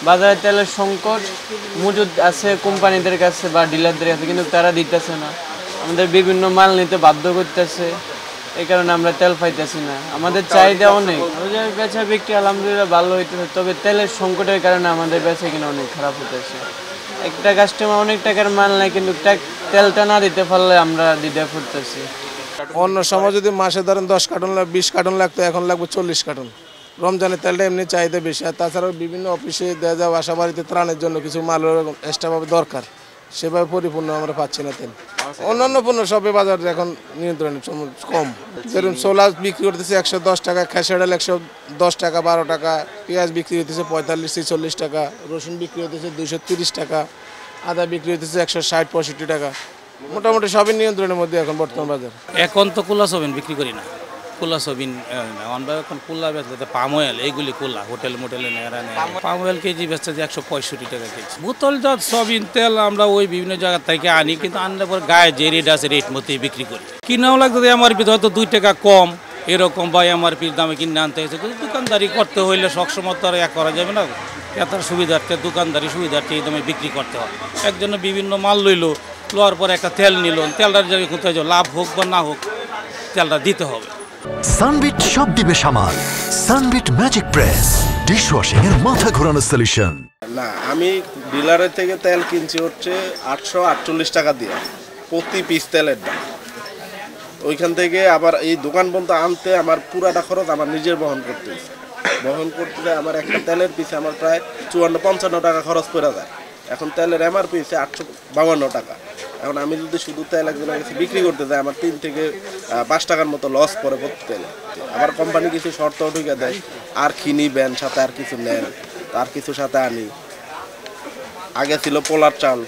বাজারে তেলের সংকট মজুদ আছে কোম্পানিদের কাছে বা ডিলারদের কাছে, কিন্তু তারা দিতেছে না। আমাদের বিভিন্ন মাল নিতে বাধ্য করতেছে, এই কারণে আমরা তেল পাইতেছি না। আমাদের চাহিদা অনেক, বেচা বিক্রি আলহামদুলিল্লাহ ভালো হইতেছে, তবে তেলের সংকটের কারণে আমাদের বেচা কিনা অনেক খারাপ হইতেছে। একটা কাস্টমার অনেক টাকার মাল নেয়, কিন্তু তেলটা না দিতে পারলে আমরা দিতে ফুটতেছি। অন্য সময় যদি মাসে ধরেন 10 কার্টন 20 কার্টন লাগতো, এখন লাগবে 40 কার্টন। রমজানের তেলটা এমনি চাহিদা বেশি, আর তাছাড়াও বিভিন্ন অফিসে দেওয়া যাওয়া বাসা বাড়িতে ত্রাণের জন্য কিছু মাল এক্সট্রাভাবে দরকার, সেভাবে পরিপূর্ণ আমরা পাচ্ছি না তেল। অন্যান্য পণ্য সবই বাজার এখন নিয়ন্ত্রণে কম। ধরুন ছোলা বিক্রি করতেছে 110 টাকা, খেসারি ডাল 110 টাকা 12 টাকা, পেঁয়াজ বিক্রি হতেছে 45-46 টাকা, রসুন বিক্রি হতেছে 230 টাকা, আদা বিক্রি হতেছে 160-65 টাকা। মোটামুটি সবই নিয়ন্ত্রণের মধ্যে এখন বর্তমান বাজার। এখন তো কুলা সোবিন বিক্রি করি না, কুলা সোবিন আমরা এখন কুলা বেচলে পাম অয়েল, এইগুলি কুলা হোটেল মোটেলে নেড়া নেয়। পাম অয়েল কেজি বেচতে যে 165 টাকা কেজি। বোতলজাত সবিন তেল আমরা ওই বিভিন্ন জায়গা থেকে আনি, কিন্তু আনলে পর গায়ে যে রেট আছে রেট মতোই বিক্রি করি। কিনাও লাগতো এমআরপি হয়তো 2 টাকা কম এরকম, বা এমআরপির দামে কিনে আনতে হয়েছে। কিন্তু দোকানদারি করতে হইলে সবসময় তো আর এক করা যাবে না, ক্রেতার সুবিধার্থে দোকানদারি সুবিধার্থে এই দামে বিক্রি করতে হয়। একজনে বিভিন্ন মাল লইলো, লোয়ার পরে একটা তেল নিল, তেলটার যদি কোথায় লাভ হোক বা না হোক তেলটা দিতে হবে। সানবিট সব দিবে সামাল। সানবিট ম্যাজিক প্রেস ডিশওয়াশিং এর মাথা ঘোরানো সলিউশন। না, আমি ডিলারের থেকে তেল কিনছি হচ্ছে 848 টাকা দিয়ে প্রতি পিস তেলের দাম। ওইখান থেকে আবার এই দোকান পর্যন্ত আনতে আমার পুরাটা খরচ আমার নিজের বহন করতে আমার একটা তেলের পিছে আমার প্রায় 54-55 টাকা খরচ করে যায়। এখন তেলের এমআরপি হচ্ছে 852 টাকা। এখন আমি যদি শুধু তেল একজনের কাছে বিক্রি করতে যাই, আমার 3 থেকে 5 টাকার মতো লস পড়ে প্রতি তেলে। আবার কোম্পানি কিছু শর্ত ঢুকে দেয়, আর কিনি ব্যান সাথে আর কিছু নেন, তার কিছু সাথে আনি। আগে ছিল পোলার চাল,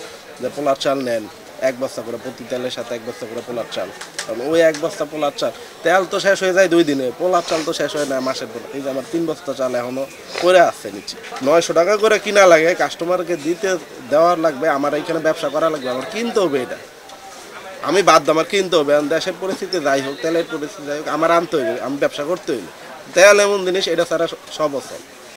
যে পোলার চাল নেন 1 বস্তা করে, প্রতি তেলের সাথে 1 বস্তা করে পোলার চাল। কারণ ওই 1 বস্তা পোলার চাল, তেল তো শেষ হয়ে যায় 2 দিনে, পোলার চাল তো শেষ হয় না মাসের পর। এই যে আমার 3 বস্তা চাল এখনো করে আসছে নিচে। 900 টাকা করে কিনা লাগে, কাস্টমারকে দিতে দেওয়ার লাগবে, আমার এখানে ব্যবসা করা লাগবে, আমার কিনতে হবে। এটা আমি বাধ্য, আমার কিনতে হবে। দেশের পরিস্থিতি যাই হোক, তেলের পরিস্থিতি যাই হোক, আমার আনতে হইবে, আমি ব্যবসা করতে হইবে। তেল এমন জিনিস, এটা ছাড়া সব অচল।